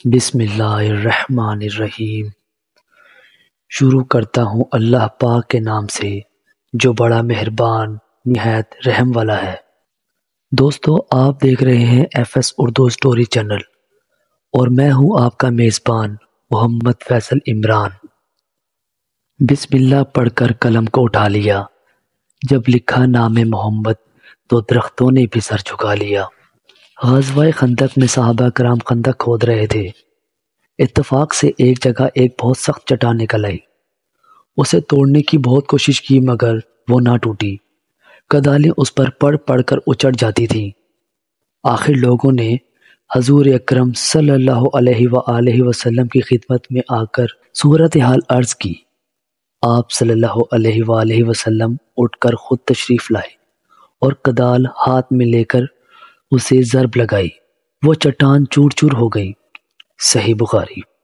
بسم اللہ الرحمن الرحیم۔ شروع کرتا ہوں اللہ پاک کے نام سے جو بڑا مہربان نہایت رحم والا ہے۔ دوستو، آپ دیکھ رہے ہیں F S Urdu story channel اور میں ہوں آپ کا میزبان محمد فیصل عمران۔ بسم اللہ پڑھ کر قلم کو اٹھا لیا، جب لکھا نام محمد تو درختوں نے بھی سر جھکا لیا۔ غزوہ خندق میں صحابہ کرام خندق کھود رہے تھے۔ اتفاق سے ایک جگہ ایک بہت سخت چٹان نکل آئی۔ اسے توڑنے کی بہت کوشش کی مگر وہ نہ ٹوٹی۔ کدالیں اس پر پڑ کر اچٹ جاتی تھیں۔ آخر لوگوں نے حضور اکرم صلی اللہ علیہ وآلہ وسلم کی خدمت میں آ کر صورتحال عرض کی۔ آپ صلی اللہ علیہ وآلہ وسلم اٹھ کر خود تشریف لائے اور کدال ہاتھ میں لے کر اسے ضرب لگائی۔ وہ چٹان چور چور ہو گئی۔ صحیح بخاری۔